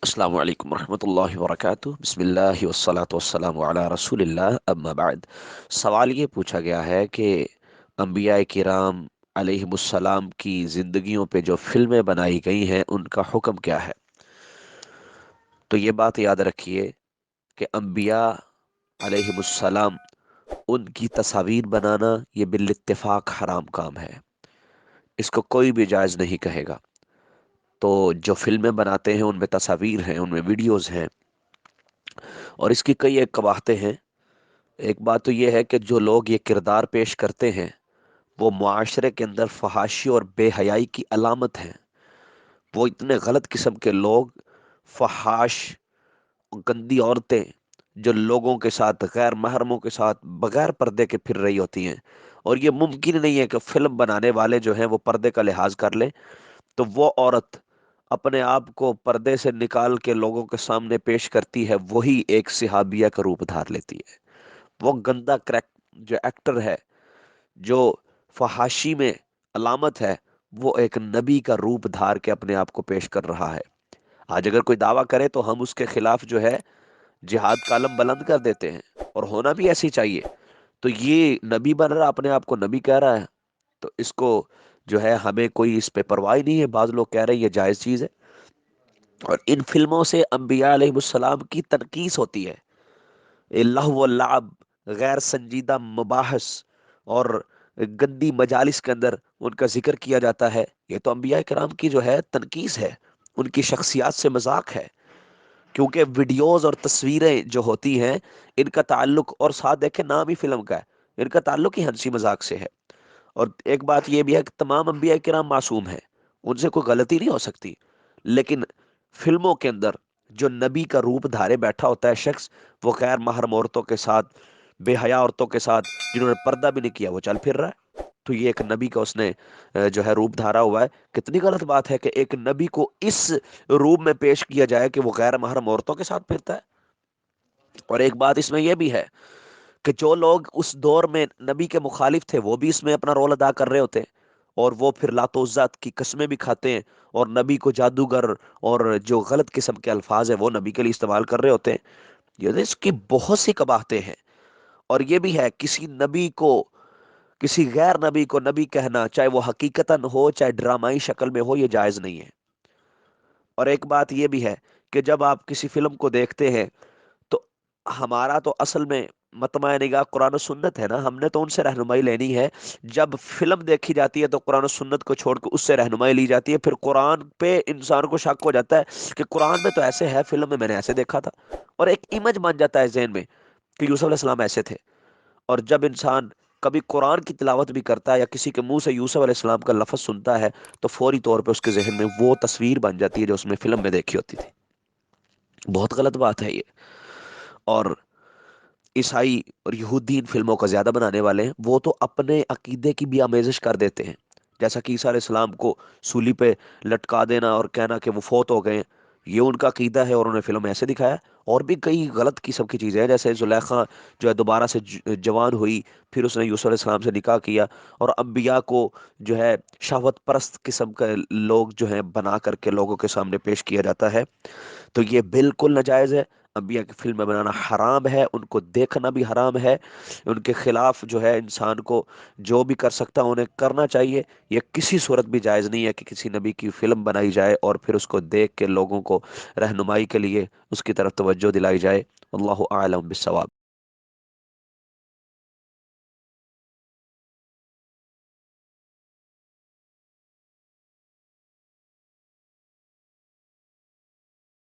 अस्सलामु अलैकुम रहमतुल्लाहि व बरकातुहू बिस्मिल्लाहि वस्सलातु वस्सलामु अला रसूलिल्लाह अम्मा बाद। सवाल ये पूछा गया है कि अंबिया किराम अलैहिमुस्सलाम की ज़िंदगियों पे जो फिल्में बनाई गई हैं उनका हुक्म क्या है। तो ये बात याद रखिए कि अंबिया अलैहिमुस्सलाम उनकी तस्वीर बनाना ये बिल्इत्तिफाक हराम काम है। इसको कोई भी जायज़ नहीं कहेगा। तो जो फिल्में बनाते हैं उनमें तस्वीर हैं, उनमें वीडियोज़ हैं, और इसकी कई एक कबाहतें हैं। एक बात तो ये है कि जो लोग ये किरदार पेश करते हैं वो मुआशरे के अंदर फहाशी और बेहयाई की अलामत हैं। वो इतने गलत किस्म के लोग, फहाश, गंदी औरतें जो लोगों के साथ, गैर महरमों के साथ बगैर पर्दे के फिर रही होती हैं, और ये मुमकिन नहीं है कि फिल्म बनाने वाले जो हैं वो पर्दे का लिहाज कर लें। तो वो औरत अपने आप को पर्दे से निकाल के लोगों के सामने पेश करती है, वही एक सिहाबिया का रूप धार लेती है। वो गंदा क्रैक जो एक्टर है, जो फहाशी में अलामत है, वो एक नबी का रूप धार के अपने आप को पेश कर रहा है। आज अगर कोई दावा करे तो हम उसके खिलाफ जो है जिहाद का अलम बुलंद कर देते हैं, और होना भी ऐसी चाहिए। तो ये नबी बन रहा, अपने आप को नबी कह रहा है, तो इसको जो है हमें कोई इस पे परवाह ही नहीं है। बाज लोग कह रहे हैं ये जायज़ चीज़ है। और इन फिल्मों से अंबिया अलैहिस्सलाम की तनकीस होती है। ये लहव व लाब, गैर संजीदा मुबाहस और गंदी मजालिस के अंदर उनका जिक्र किया जाता है। ये तो अंबिया किराम की जो है तनकीस है, उनकी शख्सियत से मजाक है। क्योंकि वीडियोस और तस्वीरें जो होती हैं, इनका ताल्लुक, और साथ देखें नाम ही फिल्म का है, इनका ताल्लुक ही हंसी मजाक से है। और एक बात यह भी है कि तमाम अंबिया किराम मासूम हैं, उनसे कोई गलती नहीं हो सकती। लेकिन फिल्मों के अंदर जो नबी का रूप धारे बैठा होता है शख्स, वो गैर महरम औरतों के साथ, बेहया औरतों के साथ, जिन्होंने पर्दा भी नहीं किया, वो चल फिर रहा है। तो ये एक नबी का उसने जो है रूप धारा हुआ है। कितनी गलत बात है कि एक नबी को इस रूप में पेश किया जाए कि वो गैर महरम औरतों के साथ फिरता है। और एक बात इसमें यह भी है कि जो लोग उस दौर में नबी के मुखालिफ थे वो भी इसमें अपना रोल अदा कर रहे होते हैं, और वो फिर लातोज़ात की कस्में भी खाते हैं, और नबी को जादूगर और जो गलत किस्म के अल्फाज है वो नबी के लिए इस्तेमाल कर रहे होते हैं। ये तो इसकी बहुत सी कबाहतें हैं। और ये भी है, किसी नबी को, किसी गैर नबी को नबी कहना, चाहे वो हकीकतन हो चाहे ड्रामाई शक्ल में हो, ये जायज नहीं है। और एक बात ये भी है कि जब आप किसी फिल्म को देखते हैं तो हमारा तो असल में मतमा निगाह कुरान और सुन्नत है ना, हमने तो उनसे रहनुमाई लेनी है। जब फिल्म देखी जाती है तो कुरान और सुन्नत को छोड़ के उससे रहनुमाई ली जाती है। फिर कुरान पे इंसान को शक हो जाता है कि कुरान में तो ऐसे है, फिल्म में मैंने ऐसे देखा था, और एक इमेज बन जाता है जहन में कि यूसुफ अलैहिस्सलाम ऐसे थे। और जब इंसान कभी कुरान की तिलावत भी करता है या किसी के मुंह से यूसुफ अलैहिस्सलाम का लफ्ज सुनता है, तो फौरी तौर पे उसके जहन में वो तस्वीर बन जाती है जो उसने फिल्म में देखी होती थी। बहुत गलत बात है ये। और ईसाई और यहूदी इन फिल्मों का ज्यादा बनाने वाले हैं, वो तो अपने अकीदे की भी आमेजिश कर देते हैं। जैसा कि ईसा अलैहिस्सलाम को सूली पे लटका देना और कहना कि वो फौत हो गए, ये उनका अकीदा है और उन्होंने फिल्म में ऐसे दिखाया। और भी कई गलत किस्म की चीजें हैं, जैसे जुलेखा जो है दोबारा से जवान हुई, फिर उसने यूसुफ अलैहिस्सलाम से निकाह किया, और अंबिया को जो है शहवत परस्त किस्म के लोग जो है बना करके लोगों के सामने पेश किया जाता है। तो ये बिल्कुल नाजायज़ है। अंबिया की फिल्में बनाना हराम है, उनको देखना भी हराम है। उनके खिलाफ जो है इंसान को जो भी कर सकता है उन्हें करना चाहिए। ये किसी सूरत भी जायज़ नहीं है कि किसी नबी की फिल्म बनाई जाए और फिर उसको देख के लोगों को रहनुमाई के लिए उसकी तरफ तवज्जो दिलाई जाए। अल्लाहु आलम बिस्सवाब।